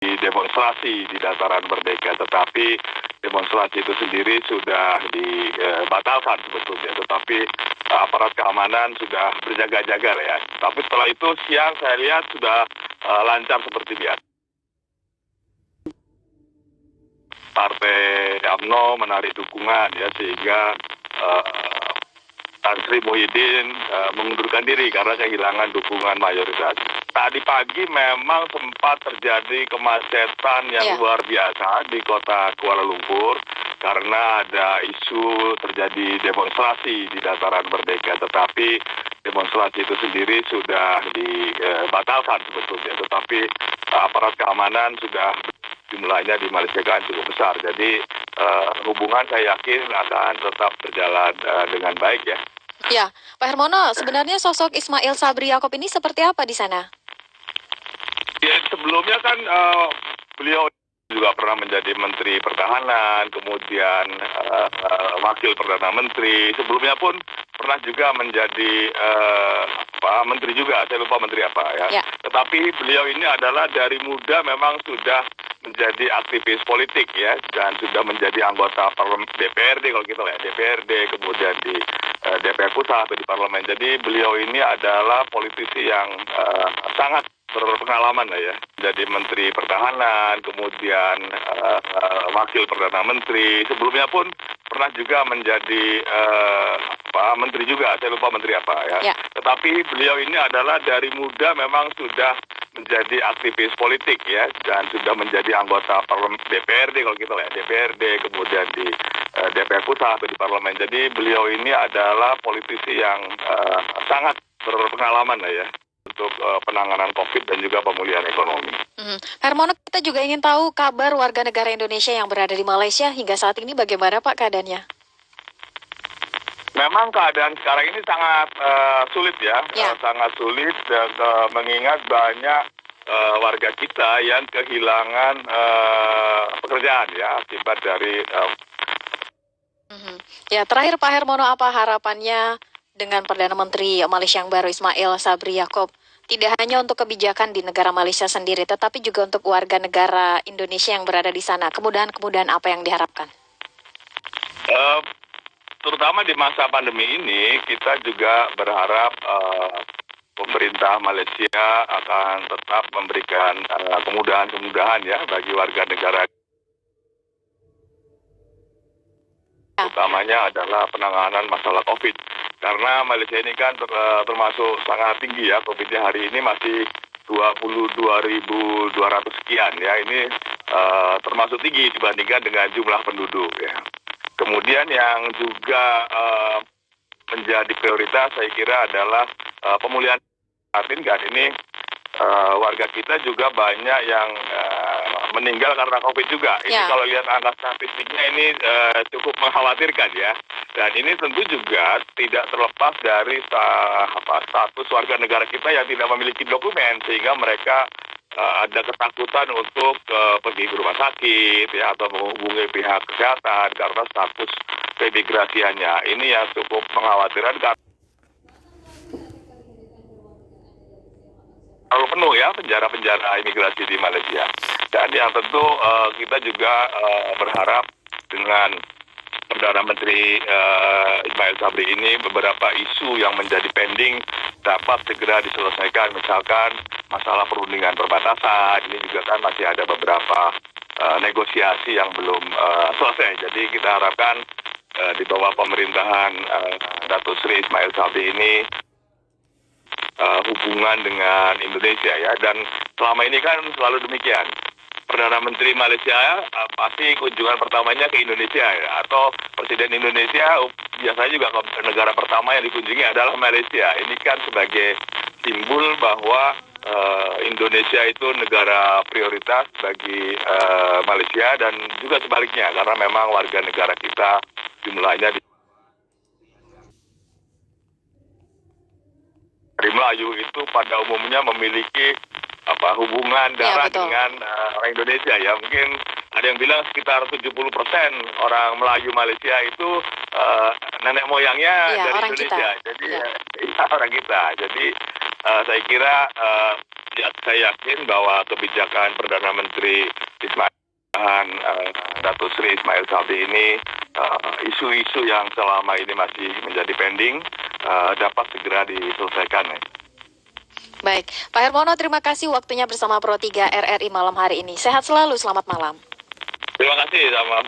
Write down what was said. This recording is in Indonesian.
demonstrasi di dataran Merdeka, tetapi demonstrasi itu sendiri sudah dibatalkan sebetulnya, tetapi aparat keamanan sudah berjaga-jaga ya. Tapi setelah itu siang saya lihat sudah lancar seperti biasa. Partai UMNO menarik dukungan ya, sehingga Tan Sri Muhyiddin mengundurkan diri karena kehilangan dukungan mayoritas. Tadi pagi memang sempat terjadi kemacetan yang luar biasa di kota Kuala Lumpur karena ada isu terjadi demonstrasi di dataran Merdeka, tetapi demonstrasi itu sendiri sudah dibatalkan sebetulnya, tetapi aparat keamanan sudah jumlahnya di Malaysia kan cukup besar, jadi hubungan saya yakin akan tetap berjalan dengan baik ya. Ya, Pak Hermono, sebenarnya sosok Ismail Sabri Yaakob ini seperti apa di sana? Ya, sebelumnya kan beliau juga pernah menjadi Menteri Pertahanan, kemudian Wakil Perdana Menteri, sebelumnya pun pernah juga menjadi Menteri juga, saya lupa Menteri apa ya. Tetapi beliau ini adalah dari muda memang sudah menjadi aktivis politik ya, dan sudah menjadi anggota DPRD kalau kita lihat, DPRD, kemudian di DPR Pusat atau di Parlemen. Jadi beliau ini adalah politisi yang sangat berpengalaman lah ya, jadi Menteri Pertahanan, kemudian Wakil Perdana Menteri, sebelumnya pun pernah juga menjadi Menteri juga, saya lupa Menteri apa ya. Tetapi beliau ini adalah dari muda memang sudah menjadi aktivis politik ya, dan sudah menjadi anggota DPRD kalau kita lihat, DPRD, kemudian di DPR Pusat atau di Parlemen. Jadi beliau ini adalah politisi yang sangat berpengalaman lah ya untuk penanganan COVID dan juga pemulihan ekonomi. Hermono, kita juga ingin tahu kabar warga negara Indonesia yang berada di Malaysia hingga saat ini bagaimana Pak keadaannya? Memang keadaan sekarang ini sangat sulit ya, sangat sulit mengingat banyak warga kita yang kehilangan pekerjaan ya akibat dari. Ya, terakhir Pak Hermono, apa harapannya dengan Perdana Menteri Malaysia yang baru Ismail Sabri Yaakob, tidak hanya untuk kebijakan di negara Malaysia sendiri, tetapi juga untuk warga negara Indonesia yang berada di sana. Kemudahan-kemudahan apa yang diharapkan? Terutama di masa pandemi ini, kita juga berharap pemerintah Malaysia akan tetap memberikan kemudahan-kemudahan ya bagi warga negara. Utamanya adalah penanganan masalah COVID. Karena Malaysia ini kan termasuk sangat tinggi ya, COVID-nya hari ini masih 22.200 sekian ya. Ini termasuk tinggi dibandingkan dengan jumlah penduduk ya. Kemudian yang juga menjadi prioritas saya kira adalah pemulihan batin kan. Ini warga kita juga banyak yang meninggal karena COVID juga. Ini kalau lihat angka statistiknya ini cukup mengkhawatirkan ya. Dan ini tentu juga tidak terlepas dari status warga negara kita yang tidak memiliki dokumen, sehingga mereka ada ketakutan untuk pergi ke rumah sakit ya, atau menghubungi pihak kesehatan karena status keimigrasiannya. Ini yang cukup mengkhawatirkan. Terlalu penuh ya penjara-penjara imigrasi di Malaysia. Dan yang tentu kita juga berharap dengan Perdana Menteri Ismail Sabri ini beberapa isu yang menjadi pending dapat segera diselesaikan. Misalkan masalah perundingan perbatasan, ini juga kan masih ada beberapa negosiasi yang belum selesai. Jadi kita harapkan di bawah pemerintahan Datuk Sri Ismail Sabri ini hubungan dengan Indonesia ya, dan selama ini kan selalu demikian. Perdana Menteri Malaysia pasti kunjungan pertamanya ke Indonesia ya, atau Presiden Indonesia biasanya juga negara pertama yang dikunjungi adalah Malaysia. Ini kan sebagai simbol bahwa Indonesia itu negara prioritas bagi Malaysia, dan juga sebaliknya karena memang warga negara kita jumlahnya dari Melayu itu pada umumnya memiliki hubungan darah dengan orang Indonesia ya. Mungkin ada yang bilang sekitar 70% orang Melayu Malaysia itu nenek moyangnya dari Indonesia. Jadi orang kita. Jadi saya kira saya yakin bahwa kebijakan Perdana Menteri Ismail dan Datuk Sri Ismail Sabri ini isu-isu yang selama ini masih menjadi pending dapat segera diselesaikan. Baik, Pak Hermono, terima kasih waktunya bersama Pro 3 RRI malam hari ini. Sehat selalu, selamat malam. Terima kasih, sama.